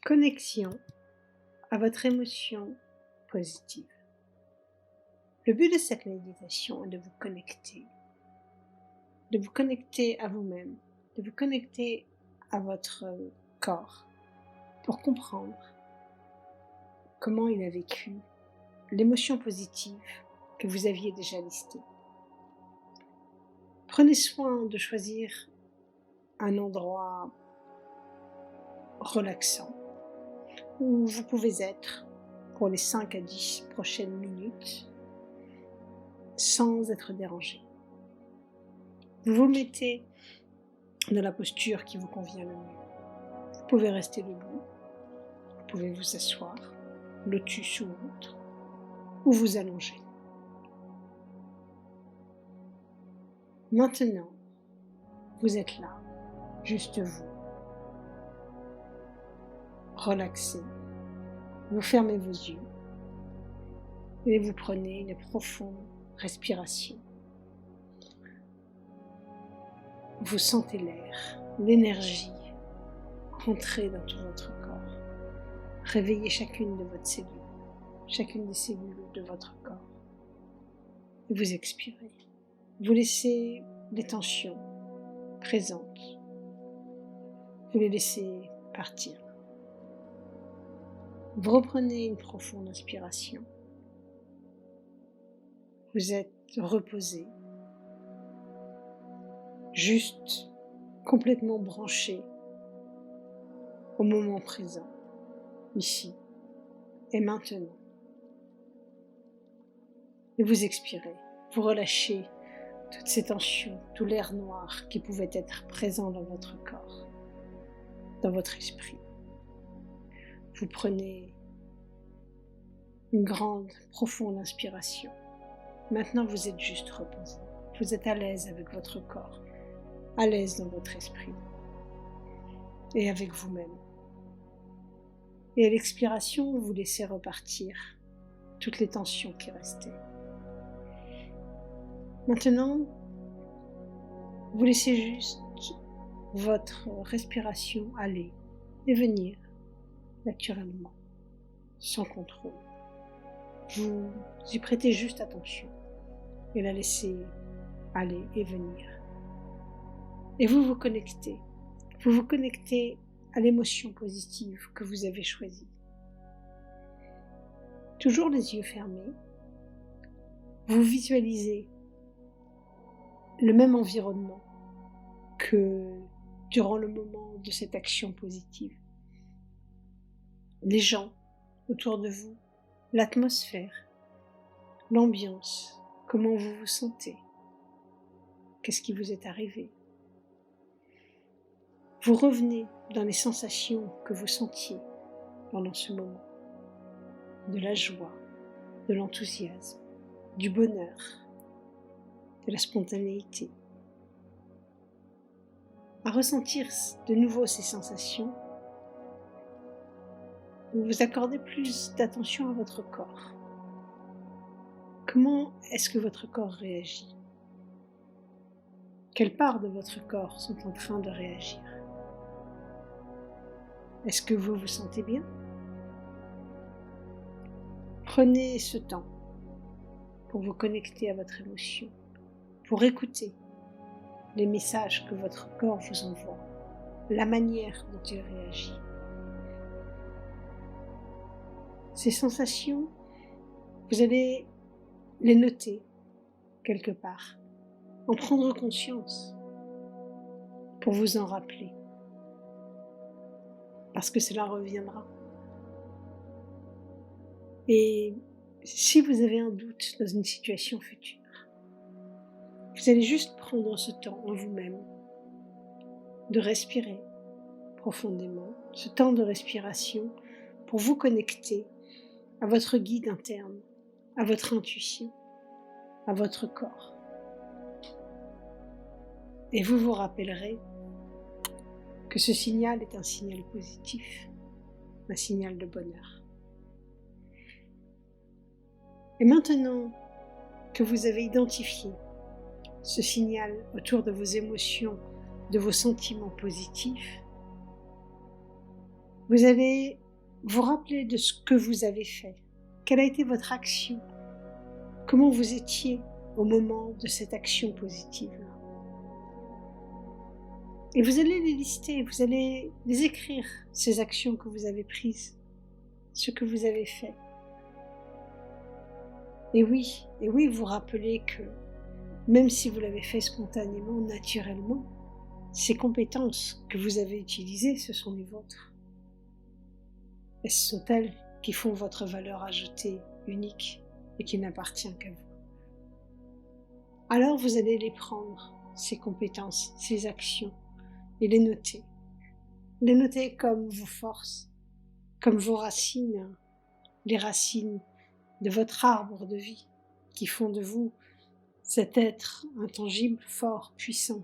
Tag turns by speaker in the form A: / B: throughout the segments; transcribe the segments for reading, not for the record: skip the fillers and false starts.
A: Connexion à votre émotion positive. Le but de cette méditation est de vous connecter à vous-même, de vous connecter à votre corps pour comprendre comment il a vécu l'émotion positive que vous aviez déjà listée. Prenez soin de choisir un endroit relaxant où vous pouvez être pour les 5 à 10 prochaines minutes sans être dérangé. Vous vous mettez dans la posture qui vous convient le mieux. Vous pouvez rester debout, vous pouvez vous asseoir, lotus ou autre, ou vous allonger. Maintenant, vous êtes là, juste vous. Relaxez, vous fermez vos yeux et vous prenez une profonde respiration. Vous sentez l'air, l'énergie entrer dans tout votre corps. Réveillez chacune de vos cellules, chacune des cellules de votre corps. Et vous expirez. Vous laissez les tensions présentes. Vous les laissez partir. Vous reprenez une profonde inspiration. Vous êtes reposé, juste complètement branché au moment présent, ici et maintenant. Et vous expirez, vous relâchez toutes ces tensions, tout l'air noir qui pouvait être présent dans votre corps, dans votre esprit. Vous prenez une grande, profonde inspiration. Maintenant, vous êtes juste reposé. Vous êtes à l'aise avec votre corps, à l'aise dans votre esprit et avec vous-même. Et à l'expiration, vous laissez repartir toutes les tensions qui restaient. Maintenant, vous laissez juste votre respiration aller et venir naturellement, sans contrôle. Vous y prêtez juste attention et la laissez aller et venir. Et vous vous connectez à l'émotion positive que vous avez choisie. Toujours les yeux fermés, vous visualisez le même environnement que durant le moment de cette action positive. Les gens autour de vous, l'atmosphère, l'ambiance, comment vous vous sentez, qu'est-ce qui vous est arrivé. Vous revenez dans les sensations que vous sentiez pendant ce moment, de la joie, de l'enthousiasme, du bonheur, de la spontanéité. À ressentir de nouveau ces sensations, vous accordez plus d'attention à votre corps. Comment est-ce que votre corps réagit? Quelles parts de votre corps sont en train de réagir? Est-ce que vous vous sentez bien? Prenez ce temps pour vous connecter à votre émotion, pour écouter les messages que votre corps vous envoie, la manière dont il réagit. Ces sensations, vous allez les noter quelque part, en prendre conscience pour vous en rappeler, parce que cela reviendra. Et si vous avez un doute dans une situation future, vous allez juste prendre ce temps en vous-même de respirer profondément, ce temps de respiration pour vous connecter à votre guide interne, à votre intuition, à votre corps. Et vous vous rappellerez que ce signal est un signal positif, un signal de bonheur. Et maintenant que vous avez identifié ce signal autour de vos émotions, de vos sentiments positifs, Vous allez vous rappeler de ce que vous avez fait. Quelle a été votre action? Comment vous étiez au moment de cette action positive? Et vous allez les lister, vous allez les écrire, ces actions que vous avez prises, ce que vous avez fait. Et oui, vous rappelez que même si vous l'avez fait spontanément, naturellement, ces compétences que vous avez utilisées, ce sont les vôtres. Et ce sont elles qui font votre valeur ajoutée unique et qui n'appartient qu'à vous. Alors vous allez les prendre, ces compétences, ces actions, et les noter. Les noter comme vos forces, comme vos racines, les racines de votre arbre de vie, qui font de vous cet être intangible, fort, puissant,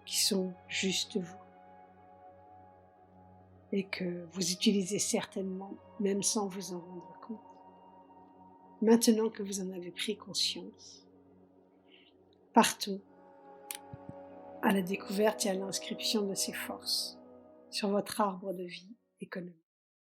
A: qui sont juste vous. Et que vous utilisez certainement, même sans vous en rendre compte. Maintenant que vous en avez pris conscience, partons à la découverte et à l'inscription de ces forces sur votre arbre de vie économique.